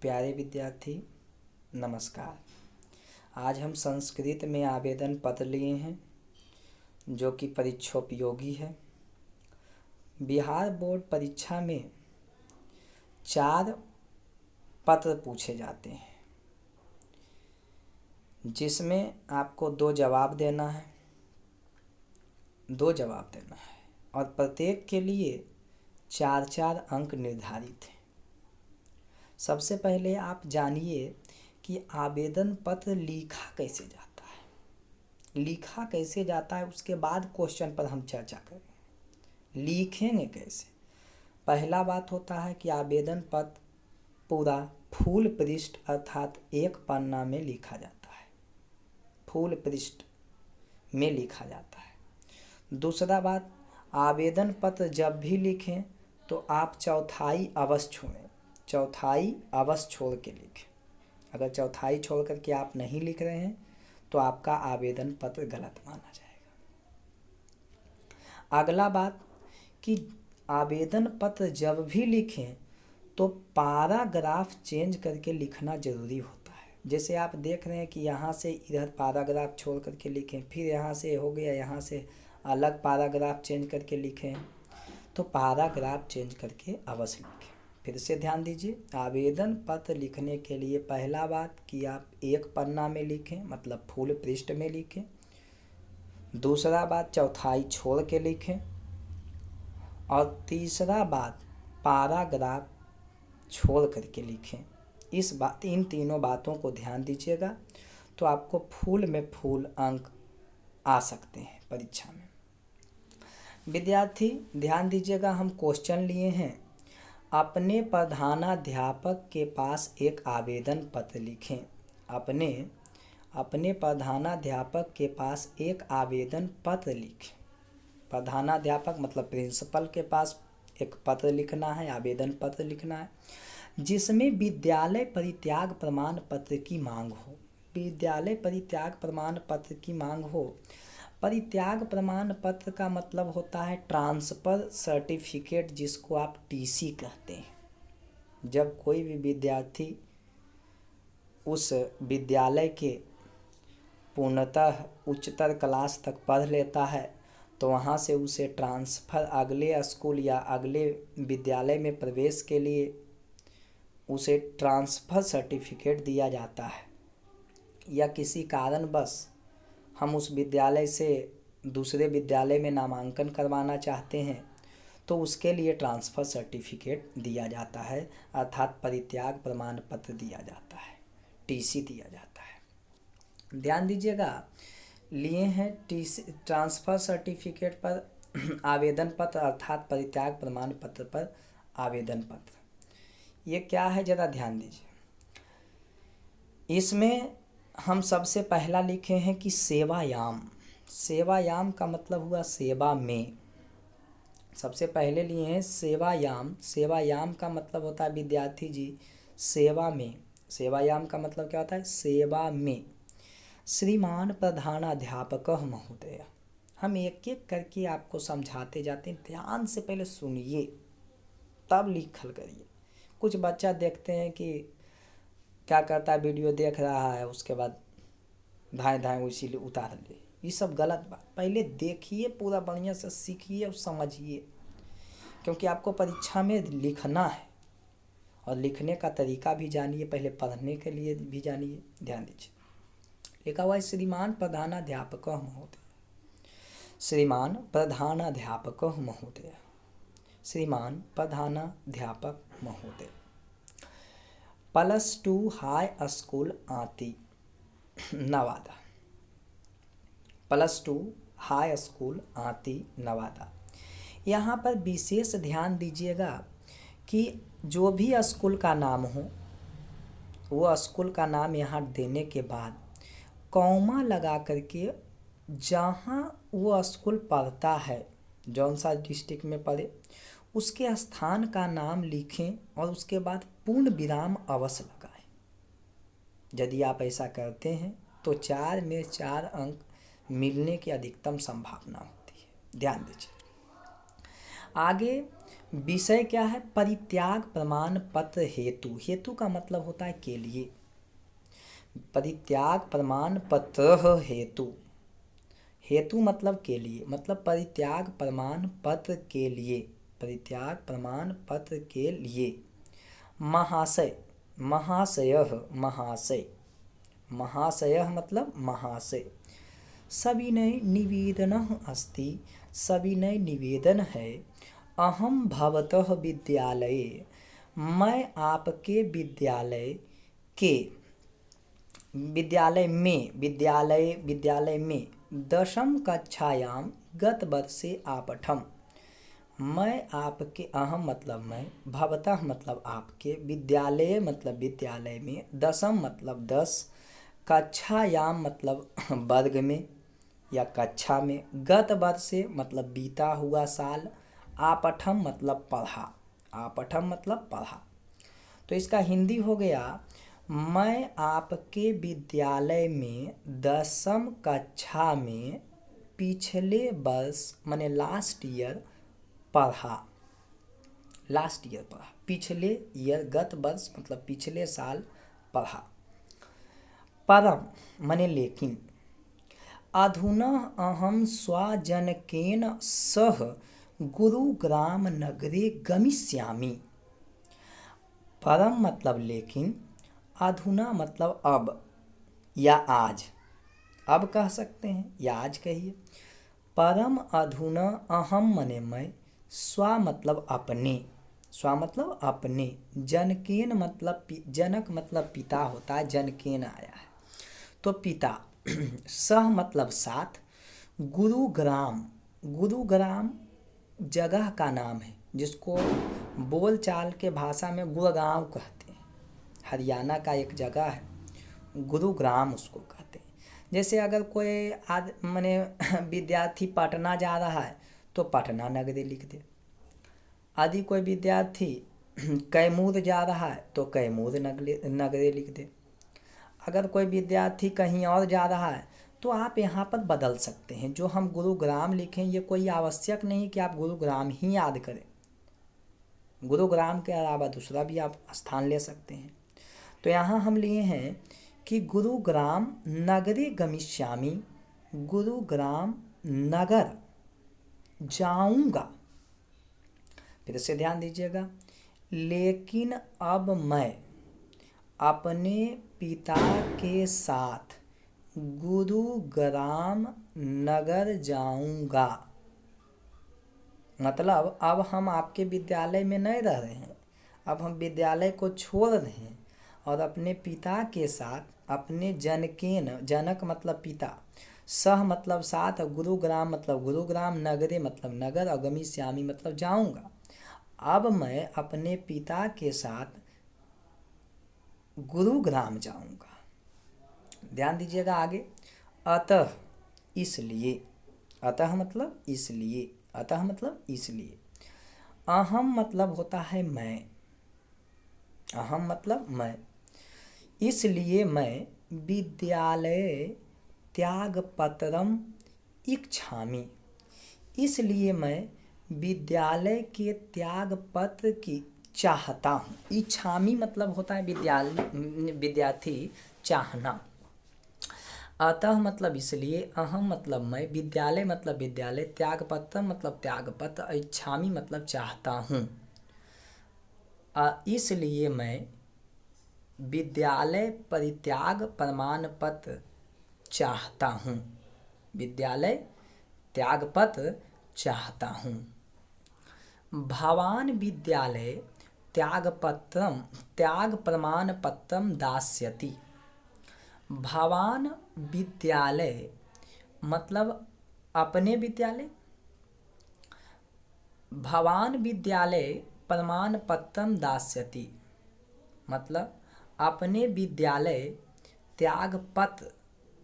प्यारे विद्यार्थी नमस्कार। आज हम संस्कृत में आवेदन पत्र लिए हैं जो कि परीक्षोपयोगी है। बिहार बोर्ड परीक्षा में 4 पत्र पूछे जाते हैं जिसमें आपको 2 जवाब देना है और प्रत्येक के लिए 4-4 अंक निर्धारित हैं। सबसे पहले आप जानिए कि आवेदन पत्र लिखा कैसे जाता है उसके बाद क्वेश्चन पर हम चर्चा करेंगे। लिखेंगे कैसे? पहला बात होता है कि आवेदन पत्र पूरा फुल पृष्ठ अर्थात 1 पन्ना में लिखा जाता है। फुल पृष्ठ में लिखा जाता है। दूसरा बात, आवेदन पत्र जब भी लिखें तो आप चौथाई अवश्य छोड़ के लिखें। अगर चौथाई छोड़ करके आप नहीं लिख रहे हैं तो आपका आवेदन पत्र गलत माना जाएगा। अगला बात कि आवेदन पत्र जब भी लिखें तो पैराग्राफ चेंज करके लिखना ज़रूरी होता है। जैसे आप देख रहे हैं कि यहाँ से इधर पैराग्राफ छोड़ करके लिखें, फिर यहाँ से हो गया, यहाँ से अलग पैराग्राफ चेंज करके लिखें, तो पैराग्राफ चेंज करके अवश्य लिखें। फिर से ध्यान दीजिए, आवेदन पत्र लिखने के लिए पहला बात कि आप 1 पन्ना में लिखें, मतलब फुल पृष्ठ में लिखें। दूसरा बात, चौथाई छोड़ के लिखें। और तीसरा बात, पैराग्राफ छोड़ करके लिखें। इन तीनों बातों को ध्यान दीजिएगा तो आपको फुल में फुल अंक आ सकते हैं परीक्षा में। विद्यार्थी ध्यान दीजिएगा, हम क्वेश्चन लिए हैं। अपने प्रधानाध्यापक के पास एक आवेदन पत्र लिखें। अपने प्रधानाध्यापक के पास एक आवेदन पत्र लिखें। प्रधानाध्यापक मतलब प्रिंसिपल के पास एक पत्र लिखना है, आवेदन पत्र लिखना है, जिसमें विद्यालय परित्याग प्रमाण पत्र की मांग हो। विद्यालय परित्याग प्रमाण पत्र की मांग हो। परित्याग प्रमाण पत्र का मतलब होता है ट्रांसफ़र सर्टिफिकेट, जिसको आप टीसी कहते हैं। जब कोई भी विद्यार्थी उस विद्यालय के पूर्णतः उच्चतर क्लास तक पढ़ लेता है तो वहाँ से उसे ट्रांसफ़र अगले स्कूल या अगले विद्यालय में प्रवेश के लिए उसे ट्रांसफ़र सर्टिफिकेट दिया जाता है। या किसी कारणवश हम उस विद्यालय से दूसरे विद्यालय में नामांकन करवाना चाहते हैं तो उसके लिए ट्रांसफ़र सर्टिफिकेट दिया जाता है, अर्थात परित्याग प्रमाण पत्र दिया जाता है, टीसी दिया जाता है। ध्यान दीजिएगा, लिए हैं टीसी ट्रांसफ़र सर्टिफिकेट पर आवेदन पत्र अर्थात परित्याग प्रमाण पत्र पर आवेदन पत्र। ये क्या है ज़रा ध्यान दीजिए। इसमें हम सबसे पहला लिखे हैं कि सेवायाम। सेवायाम का मतलब हुआ सेवा में। सबसे पहले लिए हैं सेवायाम। सेवायाम का मतलब होता है विद्यार्थी जी सेवा में। सेवायाम का मतलब क्या होता है? सेवा में। श्रीमान प्रधानाध्यापक महोदय। हम एक एक करके आपको समझाते जाते हैं, ध्यान से पहले सुनिए तब लिखल करिए। कुछ बच्चा देखते हैं कि क्या करता है, वीडियो देख रहा है उसके बाद धाएं उसी लिए उतार ले। ये सब गलत बात। पहले देखिए, पूरा बढ़िया से सीखिए और समझिए, क्योंकि आपको परीक्षा में लिखना है और लिखने का तरीका भी जानिए, पहले पढ़ने के लिए भी जानिए। ध्यान दीजिए, लिखा हुआ है श्रीमान प्रधानाध्यापक महोदय। श्रीमान प्रधानाध्यापक महोदय। श्रीमान प्रधानाध्यापक महोदय। +2 हाई स्कूल आती नवादा। +2 हाई स्कूल आती नवादा। यहाँ पर विशेष ध्यान दीजिएगा कि जो भी स्कूल का नाम हो वो स्कूल का नाम यहाँ देने के बाद कॉमा लगा करके जहाँ वो स्कूल पढ़ता है, जौन सा डिस्ट्रिक्ट में पढ़े, उसके स्थान का नाम लिखें और उसके बाद पूर्ण विराम अवश्य लगाएं। यदि आप ऐसा करते हैं तो 4 में 4 अंक मिलने की अधिकतम संभावना होती है। ध्यान दीजिए। आगे विषय क्या है? परित्याग प्रमाण पत्र हेतु। हेतु का मतलब होता है के लिए। परित्याग प्रमाण पत्र हेतु। हेतु मतलब के लिए, मतलब परित्याग प्रमाण पत्र के लिए। परित्याग प्रमाण पत्र के लिए। महाशय, महाशयः, महाशय, महाशयः मतलब महाशय। सविनय निवेदनः अस्ति। सविनय निवेदन है। अहम भवतः विद्यालये, मैं आपके विद्यालय के, विद्यालय में 10वीं कक्षायां गत वर्षे आपठम। मैं आपके, अहम मतलब मैं, भवतः मतलब आपके, विद्यालय मतलब विद्यालय में, 10वीं मतलब 10, कक्षायाम मतलब वर्ग में या कक्षा में, गत वर्षे मतलब बीता हुआ साल, आपठम मतलब पढ़ा। आपठम मतलब पढ़ा। तो इसका हिंदी हो गया, मैं आपके विद्यालय में 10वीं कक्षा में पिछले वर्ष माने लास्ट ईयर पढ़ा। लास्ट ईयर पढ़ा, पिछले ईयर, गत वर्ष मतलब पिछले साल पढ़ा। परम माने लेकिन। अधुना अहम स्वजनकेन सह गुरुग्राम नगरे गमिष्यामि। परम मतलब लेकिन, अधुना मतलब अब या आज, अब कह सकते हैं या आज कहिए। परम अधुना अहम मने मैं, स्व मतलब अपने, स्व मतलब अपने, जनकेन मतलब जनक मतलब पिता होता है, जनकेन आया है तो पिता। सह मतलब साथ। गुरुग्राम, गुरुग्राम जगह का नाम है जिसको बोलचाल के भाषा में गुड़गांव कहते हैं। हरियाणा का एक जगह है, गुरुग्राम उसको कहते हैं। जैसे अगर कोई माने विद्यार्थी पटना जा रहा है तो पटना नगरी लिख दे। यदि कोई विद्यार्थी कैमूर जा रहा है तो कैमूर नगरी लिख दे। अगर कोई विद्यार्थी कहीं और जा रहा है तो आप यहाँ पर बदल सकते हैं। जो हम गुरुग्राम लिखें ये कोई आवश्यक नहीं कि आप गुरुग्राम ही याद करें, गुरुग्राम के अलावा दूसरा भी आप स्थान ले सकते हैं। तो यहाँ हम लिए हैं कि गुरुग्राम नगरे गमिष्यामि, गुरुग्राम नगर जाऊंगा। फिर से ध्यान दीजिएगा, लेकिन अब मैं अपने पिता के साथ गुरुग्राम नगर जाऊंगा। मतलब अब हम आपके विद्यालय में नहीं रह रहे हैं, अब हम विद्यालय को छोड़ रहे हैं और अपने पिता के साथ, अपने जनकेन, जनक मतलब पिता, सह मतलब साथ, और गुरुग्राम मतलब गुरुग्राम, नगरे मतलब नगर, और गमिष्यामि मतलब जाऊंगा। अब मैं अपने पिता के साथ गुरुग्राम जाऊंगा। ध्यान दीजिएगा आगे, अतः इसलिए, अतः मतलब इसलिए, अतः मतलब इसलिए। अहम मतलब होता है मैं, अहम मतलब मैं, इसलिए मैं विद्यालय त्यागपत्रम इच्छामि। इसलिए मैं विद्यालय के त्यागपत्र की चाहता हूँ। इच्छामि मतलब होता है विद्यार्थी चाहना। अतः मतलब इसलिए, अहम मतलब मैं, विद्यालय मतलब विद्यालय, त्यागपत्र मतलब त्यागपत्र, इच्छामि मतलब चाहता हूँ। इसलिए मैं विद्यालय परित्याग प्रमाण पत्र चाहता हूँ। विद्यालय त्यागपत्र चाहता हूँ। भवान विद्यालय त्यागपत्रम त्याग प्रमाण पत्रम दास्यति। भवान विद्यालय मतलब अपने विद्यालय, भवान विद्यालय प्रमाण पत्रम दास्यति मतलब अपने विद्यालय त्यागपत्र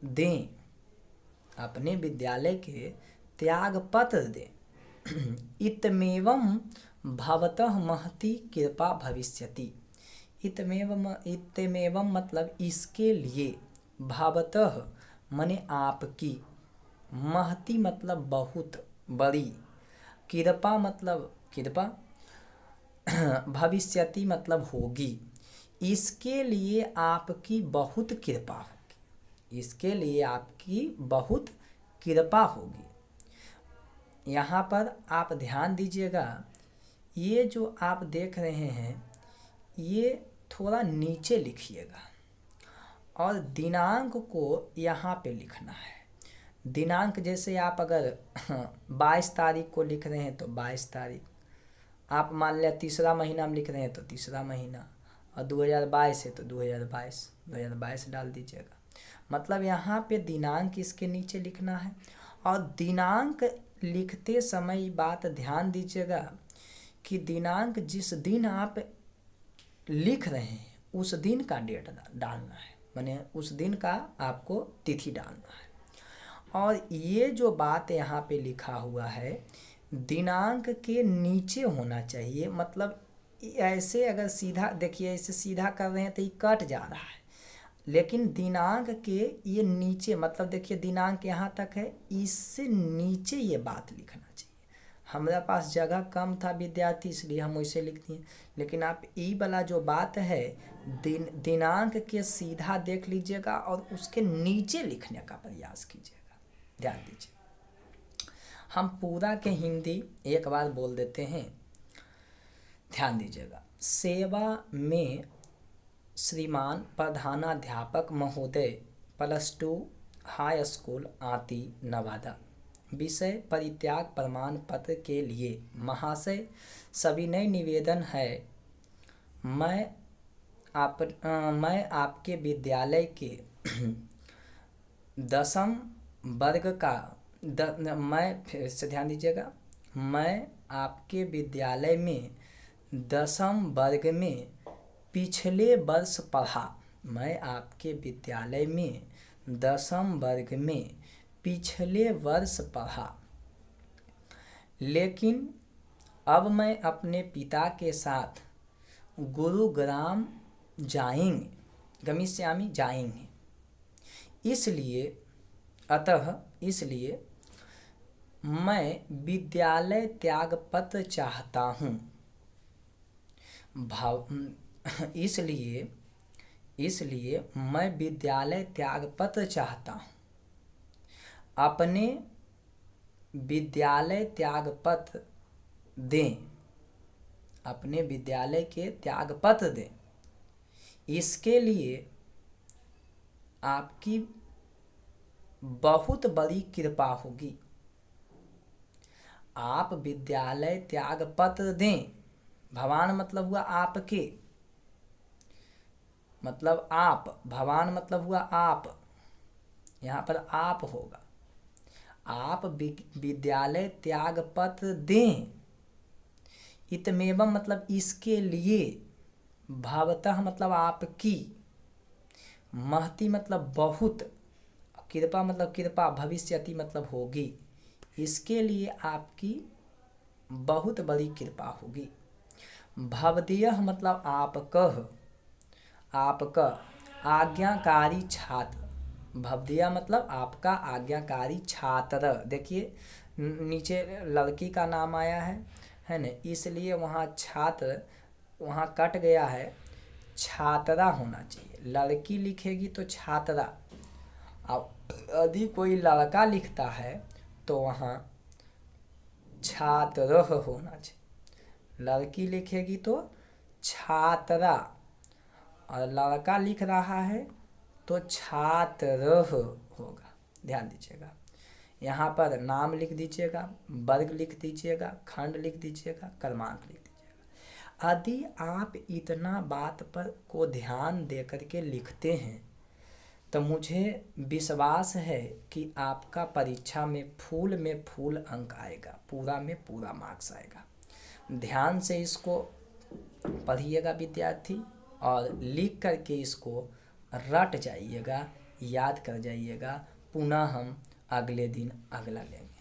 दें, अपने विद्यालय के त्यागपत्र दें। इतमेवं भवतः महती कृपा भविष्यति। इतमेवं मतलब इसके लिए, भवतः माने आपकी, महती मतलब बहुत बड़ी, कृपा मतलब कृपा, भविष्यति मतलब होगी, इसके लिए आपकी बहुत कृपा होगी, इसके लिए आपकी बहुत कृपा होगी। यहाँ पर आप ध्यान दीजिएगा, ये जो आप देख रहे हैं ये थोड़ा नीचे लिखिएगा और दिनांक को यहाँ पे लिखना है। दिनांक जैसे आप अगर 22 तारीख को लिख रहे हैं तो 22 तारीख, आप मान लिया तीसरा महीना में लिख रहे हैं तो तीसरा महीना, और 2022 है तो 2022 डाल दीजिएगा। मतलब यहाँ पे दिनांक इसके नीचे लिखना है। और दिनांक लिखते समय बात ध्यान दीजिएगा कि दिनांक जिस दिन आप लिख रहे हैं उस दिन का डेट डालना है, माने उस दिन का आपको तिथि डालना है। और ये जो बात यहाँ पे लिखा हुआ है दिनांक के नीचे होना चाहिए, मतलब ऐसे अगर सीधा देखिए, ऐसे सीधा कर रहे हैं तो ये कट जा रहा है, लेकिन दिनांक के ये नीचे, मतलब देखिए दिनांक यहाँ तक है, इससे नीचे ये बात लिखना चाहिए। हमारे पास जगह कम था विद्यार्थी, इसलिए हम वैसे लिख दिए, लेकिन आप ई वाला जो बात है दिनांक के सीधा देख लीजिएगा और उसके नीचे लिखने का प्रयास कीजिएगा। ध्यान दीजिए, हम पूरा के हिंदी एक बार बोल देते हैं, ध्यान दीजिएगा। सेवा में श्रीमान प्रधानाध्यापक महोदय, +2 हाई स्कूल आती नवादा। विषय परित्याग प्रमाण पत्र के लिए महाशय सविनय निवेदन है, मैं आपके विद्यालय के 10वीं वर्ग का मैं फिर से ध्यान दीजिएगा, मैं आपके विद्यालय में 10वीं वर्ग में पिछले वर्ष पढ़ा, मैं आपके विद्यालय में 10वीं वर्ग में पिछले वर्ष पढ़ा, लेकिन अब मैं अपने पिता के साथ गुरुग्राम जाएंगे, गमिष्यामि जाएंगे, इसलिए मैं विद्यालय त्याग पत्र चाहता हूँ। इसलिए मैं विद्यालय त्याग पत्र चाहता हूँ। अपने विद्यालय त्याग पत्र दें, अपने विद्यालय के त्याग पत्र दें। इसके लिए आपकी बहुत बड़ी कृपा होगी। आप विद्यालय त्याग पत्र दें, भवान मतलब हुआ आपके, मतलब आप, भवान मतलब हुआ आप, यहाँ पर आप होगा। आप विद्यालय त्याग पत्र दें, इतमेवम मतलब इसके लिए, भवतः मतलब आपकी, महति मतलब बहुत, कृपा मतलब कृपा, भविष्यति मतलब होगी, इसके लिए आपकी बहुत बड़ी कृपा होगी। भवदीयः मतलब आपका आज्ञाकारी छात्र, भवदीय मतलब आपका आज्ञाकारी छात्र। देखिए नीचे लड़की का नाम आया है ना, इसलिए वहाँ छात्र वहाँ कट गया है, छात्रा होना चाहिए। लड़की लिखेगी तो छात्रा, अब यदि कोई लड़का लिखता है तो वहाँ छात्र होना चाहिए। लड़की लिखेगी तो छात्रा, और लड़का लिख रहा है तो छात्र होगा। ध्यान दीजिएगा, यहाँ पर नाम लिख दीजिएगा, वर्ग लिख दीजिएगा, खंड लिख दीजिएगा, क्रमांक लिख दीजिएगा। यदि आप इतना बात पर को ध्यान दे करके लिखते हैं तो मुझे विश्वास है कि आपका परीक्षा में फूल अंक आएगा, पूरा में पूरा मार्क्स आएगा। ध्यान से इसको पढ़िएगा विद्यार्थी, और लिख करके इसको रट जाइएगा, याद कर जाइएगा। पुनः हम अगले दिन अगला लेंगे।